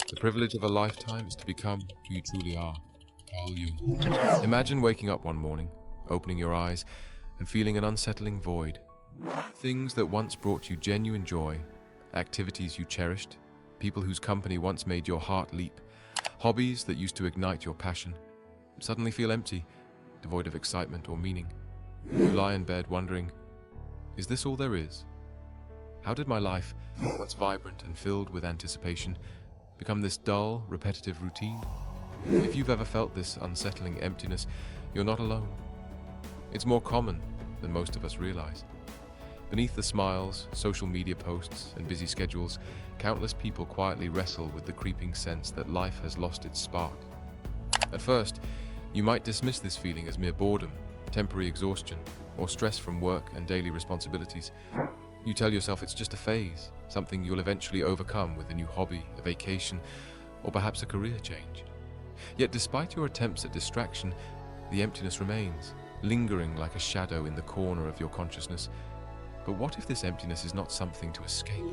The privilege of a lifetime is to become who you truly are. Carl Jung. Imagine waking up one morning, opening your eyes, and feeling an unsettling void. Things that once brought you genuine joy, activities you cherished, people whose company once made your heart leap, hobbies that used to ignite your passion, suddenly feel empty, devoid of excitement or meaning. You lie in bed wondering, is this all there is? How did my life, once vibrant and filled with anticipation, become this dull, repetitive routine? If you've ever felt this unsettling emptiness, you're not alone. It's more common than most of us realize. Beneath the smiles, social media posts, and busy schedules, countless people quietly wrestle with the creeping sense that life has lost its spark. At first, you might dismiss this feeling as mere boredom, temporary exhaustion, or stress from work and daily responsibilities. You tell yourself it's just a phase, something you'll eventually overcome with a new hobby, a vacation, or perhaps a career change. Yet despite your attempts at distraction, the emptiness remains, lingering like a shadow in the corner of your consciousness. But what if this emptiness is not something to escape?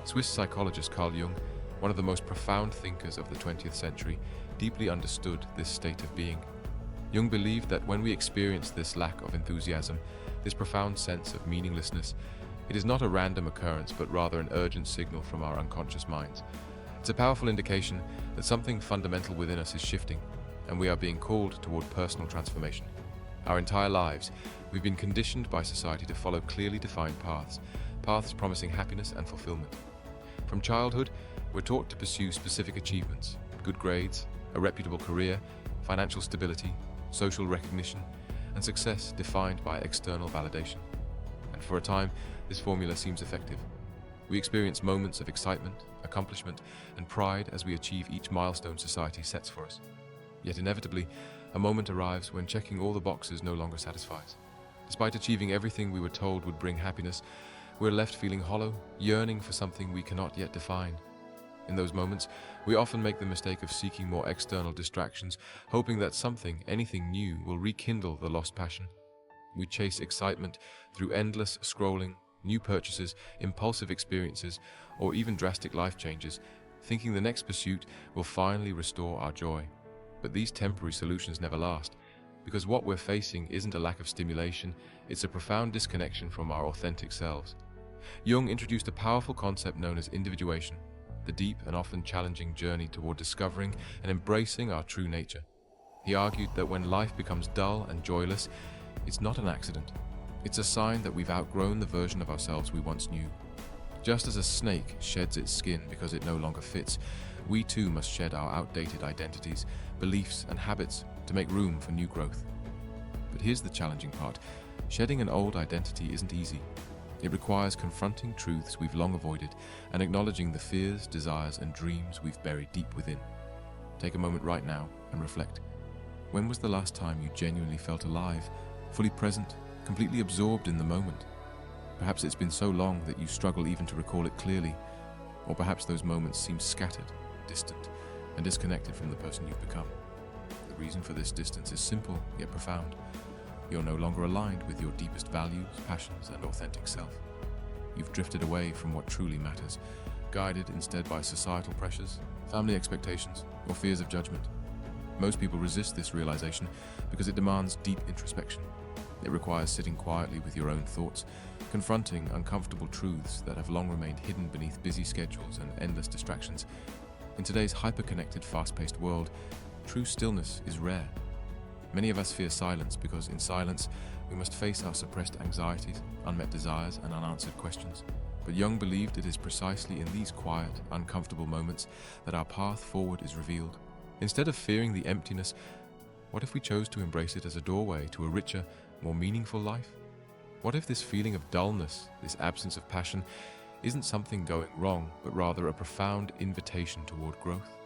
Swiss psychologist Carl Jung, one of the most profound thinkers of the 20th century, deeply understood this state of being. Jung believed that when we experience this lack of enthusiasm, this profound sense of meaninglessness, it is not a random occurrence, but rather an urgent signal from our unconscious minds. It's a powerful indication that something fundamental within us is shifting, and we are being called toward personal transformation. Our entire lives, we've been conditioned by society to follow clearly defined paths promising happiness and fulfillment. From childhood, we're taught to pursue specific achievements, good grades, a reputable career, financial stability, social recognition, and success defined by external validation. And for a time, this formula seems effective. We experience moments of excitement, accomplishment, and pride as we achieve each milestone society sets for us. Yet inevitably, a moment arrives when checking all the boxes no longer satisfies. Despite achieving everything we were told would bring happiness, we're left feeling hollow, yearning for something we cannot yet define. In those moments, we often make the mistake of seeking more external distractions, hoping that something, anything new, will rekindle the lost passion. We chase excitement through endless scrolling, new purchases, impulsive experiences, or even drastic life changes, thinking the next pursuit will finally restore our joy. But these temporary solutions never last, because what we're facing isn't a lack of stimulation, it's a profound disconnection from our authentic selves. Jung introduced a powerful concept known as individuation, the deep and often challenging journey toward discovering and embracing our true nature. He argued that when life becomes dull and joyless, it's not an accident. It's a sign that we've outgrown the version of ourselves we once knew. Just as a snake sheds its skin because it no longer fits, we too must shed our outdated identities, beliefs, and habits to make room for new growth. But here's the challenging part. Shedding an old identity isn't easy. It requires confronting truths we've long avoided and acknowledging the fears, desires, and dreams we've buried deep within. Take a moment right now and reflect. When was the last time you genuinely felt alive, fully present, completely absorbed in the moment? Perhaps it's been so long that you struggle even to recall it clearly, or perhaps those moments seem scattered, distant, and disconnected from the person you've become. The reason for this distance is simple yet profound. You're no longer aligned with your deepest values, passions, and authentic self. You've drifted away from what truly matters, guided instead by societal pressures, family expectations, or fears of judgment. Most people resist this realization because it demands deep introspection. It requires sitting quietly with your own thoughts, confronting uncomfortable truths that have long remained hidden beneath busy schedules and endless distractions. In today's hyper-connected, fast-paced world, true stillness is rare. Many of us fear silence because in silence, we must face our suppressed anxieties, unmet desires, and unanswered questions. But Jung believed it is precisely in these quiet, uncomfortable moments that our path forward is revealed. Instead of fearing the emptiness, what if we chose to embrace it as a doorway to a richer, more meaningful life? What if this feeling of dullness, this absence of passion, isn't something going wrong, but rather a profound invitation toward growth?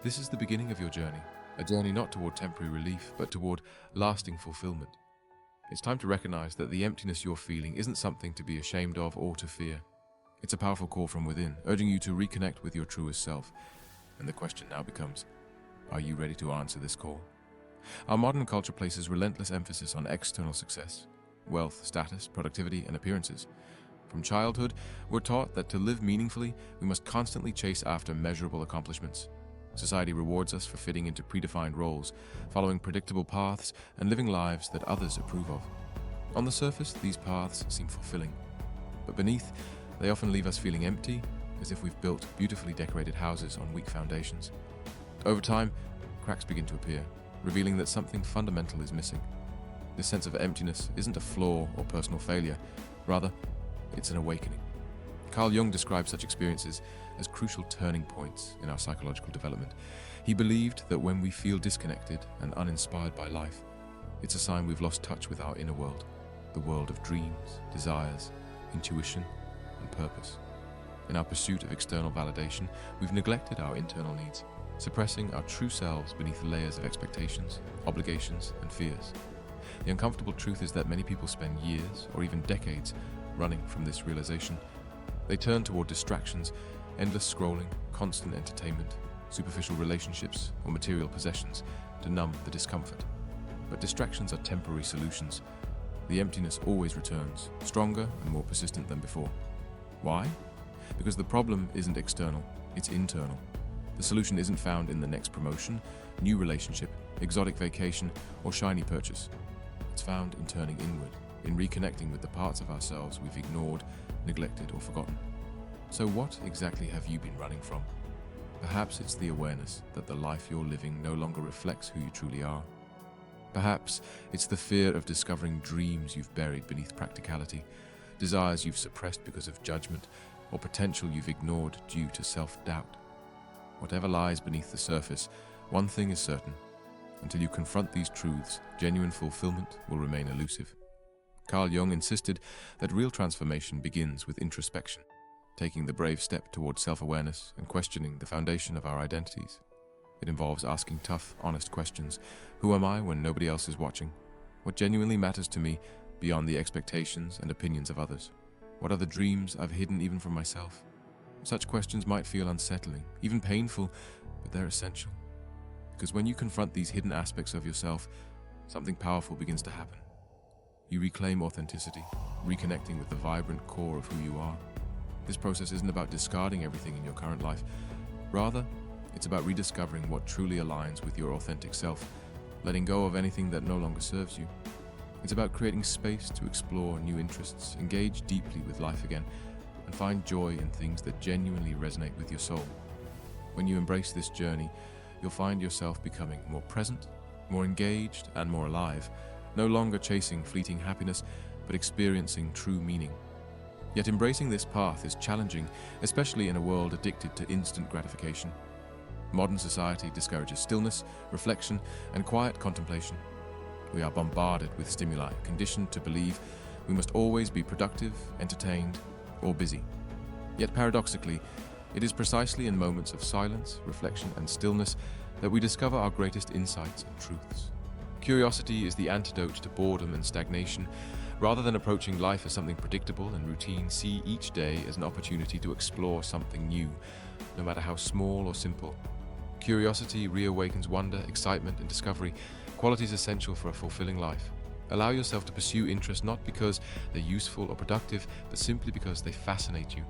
This is the beginning of your journey, a journey not toward temporary relief, but toward lasting fulfillment. It's time to recognize that the emptiness you're feeling isn't something to be ashamed of or to fear. It's a powerful call from within, urging you to reconnect with your truest self. And the question now becomes, are you ready to answer this call? Our modern culture places relentless emphasis on external success, wealth, status, productivity, and appearances. From childhood, we're taught that to live meaningfully, we must constantly chase after measurable accomplishments. Society rewards us for fitting into predefined roles, following predictable paths, and living lives that others approve of. On the surface, these paths seem fulfilling, but beneath, they often leave us feeling empty, as if we've built beautifully decorated houses on weak foundations. Over time, cracks begin to appear, revealing that something fundamental is missing. This sense of emptiness isn't a flaw or personal failure, rather, it's an awakening. Carl Jung describes such experiences as crucial turning points in our psychological development. He believed that when we feel disconnected and uninspired by life, it's a sign we've lost touch with our inner world, the world of dreams, desires, intuition, and purpose. In our pursuit of external validation, we've neglected our internal needs, suppressing our true selves beneath layers of expectations, obligations, and fears. The uncomfortable truth is that many people spend years or even decades running from this realization. They turn toward distractions, endless scrolling, constant entertainment, superficial relationships, or material possessions to numb the discomfort. But distractions are temporary solutions. The emptiness always returns, stronger and more persistent than before. Why? Because the problem isn't external, it's internal. The solution isn't found in the next promotion, new relationship, exotic vacation, or shiny purchase. It's found in turning inward, in reconnecting with the parts of ourselves we've ignored, neglected, or forgotten. So what exactly have you been running from? Perhaps it's the awareness that the life you're living no longer reflects who you truly are. Perhaps it's the fear of discovering dreams you've buried beneath practicality, desires you've suppressed because of judgment, or potential you've ignored due to self-doubt. Whatever lies beneath the surface, one thing is certain. Until you confront these truths, genuine fulfillment will remain elusive. Carl Jung insisted that real transformation begins with introspection, taking the brave step towards self-awareness and questioning the foundation of our identities. It involves asking tough, honest questions. Who am I when nobody else is watching? What genuinely matters to me beyond the expectations and opinions of others? What are the dreams I've hidden even from myself? Such questions might feel unsettling, even painful, but they're essential. Because when you confront these hidden aspects of yourself, something powerful begins to happen. You reclaim authenticity, reconnecting with the vibrant core of who you are. This process isn't about discarding everything in your current life. Rather, it's about rediscovering what truly aligns with your authentic self, letting go of anything that no longer serves you. It's about creating space to explore new interests, engage deeply with life again, and find joy in things that genuinely resonate with your soul. When you embrace this journey, you'll find yourself becoming more present, more engaged, and more alive, no longer chasing fleeting happiness, but experiencing true meaning. Yet embracing this path is challenging, especially in a world addicted to instant gratification. Modern society discourages stillness, reflection, and quiet contemplation. We are bombarded with stimuli, conditioned to believe we must always be productive, entertained, or busy. Yet paradoxically, it is precisely in moments of silence, reflection, and stillness that we discover our greatest insights and truths. Curiosity is the antidote to boredom and stagnation. Rather than approaching life as something predictable and routine, see each day as an opportunity to explore something new, no matter how small or simple. Curiosity reawakens wonder, excitement, and discovery, qualities essential for a fulfilling life. Allow yourself to pursue interests not because they're useful or productive, but simply because they fascinate you.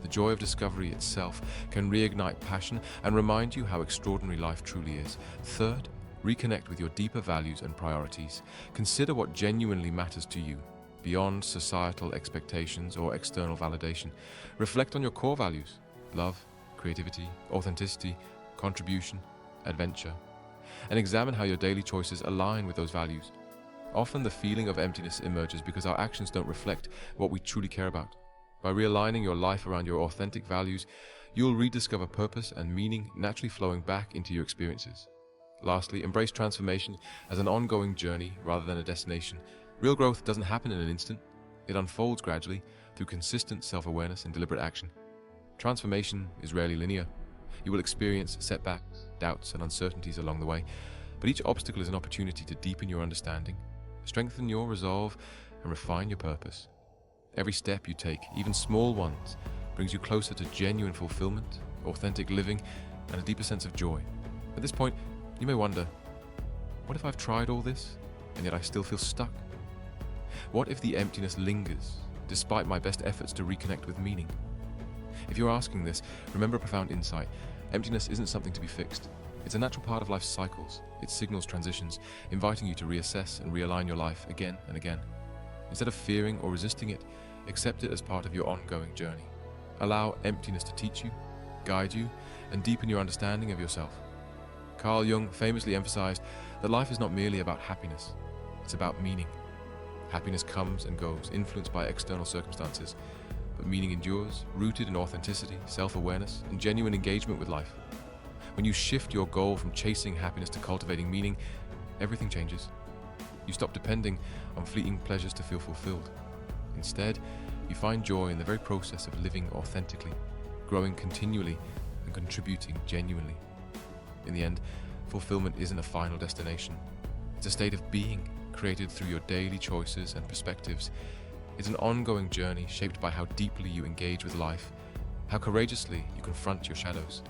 The joy of discovery itself can reignite passion and remind you how extraordinary life truly is. Third, reconnect with your deeper values and priorities. Consider what genuinely matters to you, beyond societal expectations or external validation. Reflect on your core values: love, creativity, authenticity, contribution, adventure, and examine how your daily choices align with those values. Often the feeling of emptiness emerges because our actions don't reflect what we truly care about. By realigning your life around your authentic values, you'll rediscover purpose and meaning naturally flowing back into your experiences. Lastly, embrace transformation as an ongoing journey rather than a destination. Real growth doesn't happen in an instant. It unfolds gradually through consistent self-awareness and deliberate action. Transformation is rarely linear. You will experience setbacks, doubts, and uncertainties along the way, but each obstacle is an opportunity to deepen your understanding, strengthen your resolve, and refine your purpose. Every step you take, even small ones, brings you closer to genuine fulfillment, authentic living, and a deeper sense of joy. At this point, you may wonder, what if I've tried all this, and yet I still feel stuck? What if the emptiness lingers, despite my best efforts to reconnect with meaning? If you're asking this, remember a profound insight. Emptiness isn't something to be fixed. It's a natural part of life's cycles. It signals transitions, inviting you to reassess and realign your life again and again. Instead of fearing or resisting it, accept it as part of your ongoing journey. Allow emptiness to teach you, guide you, and deepen your understanding of yourself. Carl Jung famously emphasized that life is not merely about happiness, it's about meaning. Happiness comes and goes, influenced by external circumstances, but meaning endures, rooted in authenticity, self-awareness, and genuine engagement with life. When you shift your goal from chasing happiness to cultivating meaning, everything changes. You stop depending on fleeting pleasures to feel fulfilled. Instead, you find joy in the very process of living authentically, growing continually, and contributing genuinely. In the end, fulfillment isn't a final destination. It's a state of being created through your daily choices and perspectives. It's an ongoing journey shaped by how deeply you engage with life, how courageously you confront your shadows,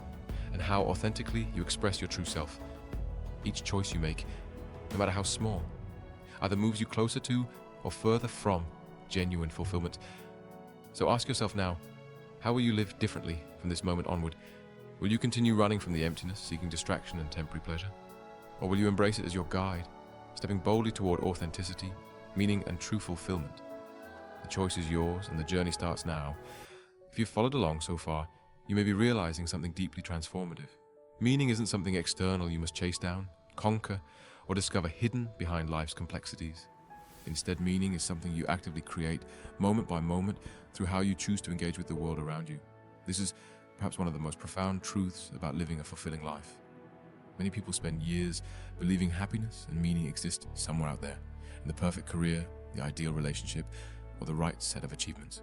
and how authentically you express your true self. Each choice you make, no matter how small, either moves you closer to or further from genuine fulfillment. So ask yourself now, how will you live differently from this moment onward? Will you continue running from the emptiness, seeking distraction and temporary pleasure? Or will you embrace it as your guide, stepping boldly toward authenticity, meaning, and true fulfillment? The choice is yours, and the journey starts now. If you've followed along so far, you may be realizing something deeply transformative. Meaning isn't something external you must chase down, conquer, or discover hidden behind life's complexities. Instead, meaning is something you actively create, moment by moment, through how you choose to engage with the world around you. This is perhaps one of the most profound truths about living a fulfilling life. Many people spend years believing happiness and meaning exist somewhere out there, in the perfect career, the ideal relationship, or the right set of achievements.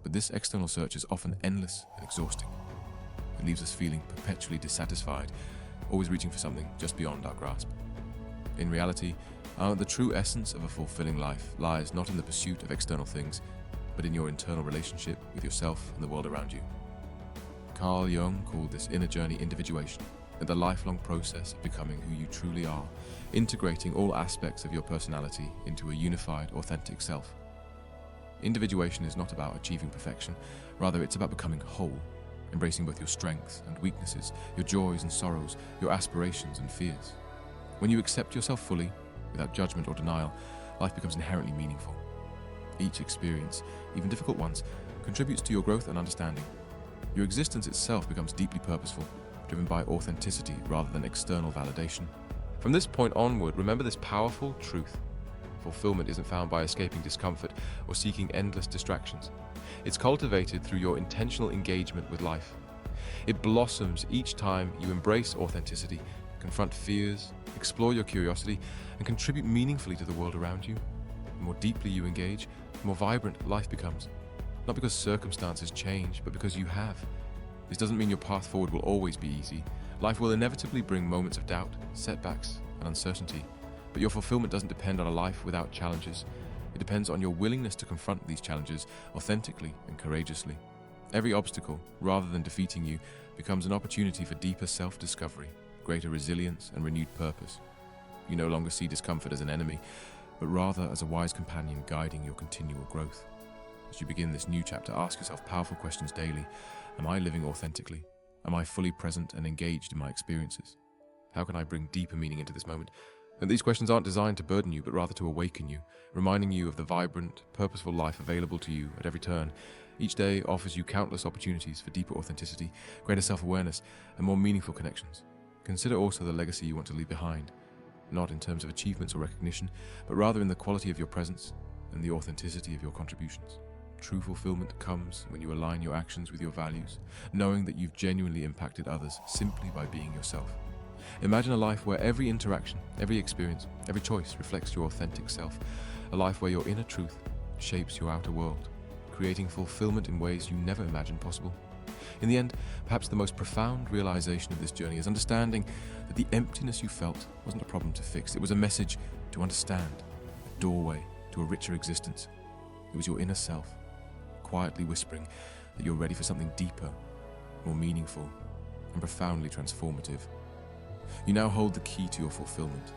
But this external search is often endless and exhausting. It leaves us feeling perpetually dissatisfied, always reaching for something just beyond our grasp. In reality, the true essence of a fulfilling life lies not in the pursuit of external things, but in your internal relationship with yourself and the world around you. Carl Jung called this inner journey individuation, and the lifelong process of becoming who you truly are, integrating all aspects of your personality into a unified, authentic self. Individuation is not about achieving perfection, rather it's about becoming whole, embracing both your strengths and weaknesses, your joys and sorrows, your aspirations and fears. When you accept yourself fully, without judgment or denial, life becomes inherently meaningful. Each experience, even difficult ones, contributes to your growth and understanding. Your existence itself becomes deeply purposeful, driven by authenticity rather than external validation. From this point onward, remember this powerful truth. Fulfillment isn't found by escaping discomfort or seeking endless distractions. It's cultivated through your intentional engagement with life. It blossoms each time you embrace authenticity, confront fears, explore your curiosity, and contribute meaningfully to the world around you. The more deeply you engage, the more vibrant life becomes. Not because circumstances change, but because you have. This doesn't mean your path forward will always be easy. Life will inevitably bring moments of doubt, setbacks, and uncertainty. But your fulfillment doesn't depend on a life without challenges. It depends on your willingness to confront these challenges authentically and courageously. Every obstacle, rather than defeating you, becomes an opportunity for deeper self-discovery, greater resilience, and renewed purpose. You no longer see discomfort as an enemy, but rather as a wise companion guiding your continual growth. As you begin this new chapter, ask yourself powerful questions daily. Am I living authentically? Am I fully present and engaged in my experiences? How can I bring deeper meaning into this moment? And these questions aren't designed to burden you, but rather to awaken you, reminding you of the vibrant, purposeful life available to you at every turn. Each day offers you countless opportunities for deeper authenticity, greater self-awareness, and more meaningful connections. Consider also the legacy you want to leave behind, not in terms of achievements or recognition, but rather in the quality of your presence and the authenticity of your contributions. True fulfillment comes when you align your actions with your values, knowing that you've genuinely impacted others simply by being yourself. Imagine a life where every interaction, every experience, every choice reflects your authentic self, a life where your inner truth shapes your outer world, creating fulfillment in ways you never imagined possible. In the end, perhaps the most profound realization of this journey is understanding that the emptiness you felt wasn't a problem to fix. It was a message to understand, a doorway to a richer existence. It was your inner self, quietly whispering that you're ready for something deeper, more meaningful, and profoundly transformative. You now hold the key to your fulfillment,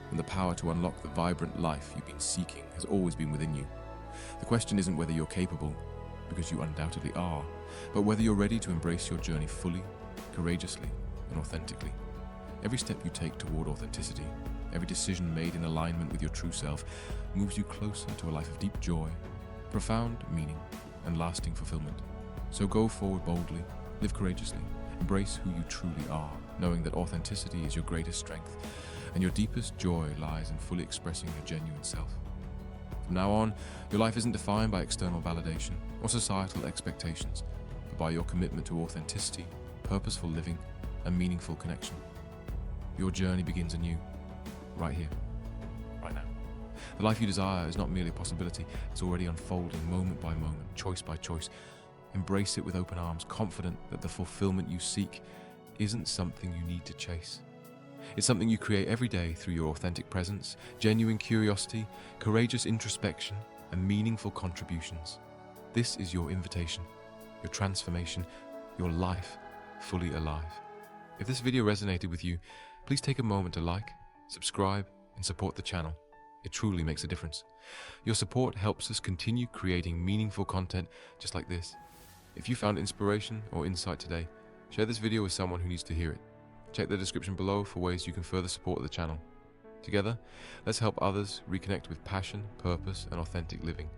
and the power to unlock the vibrant life you've been seeking has always been within you. The question isn't whether you're capable, because you undoubtedly are, but whether you're ready to embrace your journey fully, courageously, and authentically. Every step you take toward authenticity, every decision made in alignment with your true self, moves you closer to a life of deep joy, profound meaning, and lasting fulfillment. So go forward boldly, live courageously, embrace who you truly are, knowing that authenticity is your greatest strength, and your deepest joy lies in fully expressing your genuine self. From now on, your life isn't defined by external validation or societal expectations, but by your commitment to authenticity, purposeful living, and meaningful connection. Your journey begins anew, right here, right now. The life you desire is not merely a possibility, it's already unfolding moment by moment, choice by choice. Embrace it with open arms, confident that the fulfillment you seek isn't something you need to chase. It's something you create every day through your authentic presence, genuine curiosity, courageous introspection, and meaningful contributions. This is your invitation, your transformation, your life fully alive. If this video resonated with you, please take a moment to like, subscribe, and support the channel. It truly makes a difference. Your support helps us continue creating meaningful content just like this. If you found inspiration or insight today, share this video with someone who needs to hear it. Check the description below for ways you can further support the channel. Together, let's help others reconnect with passion, purpose, and authentic living.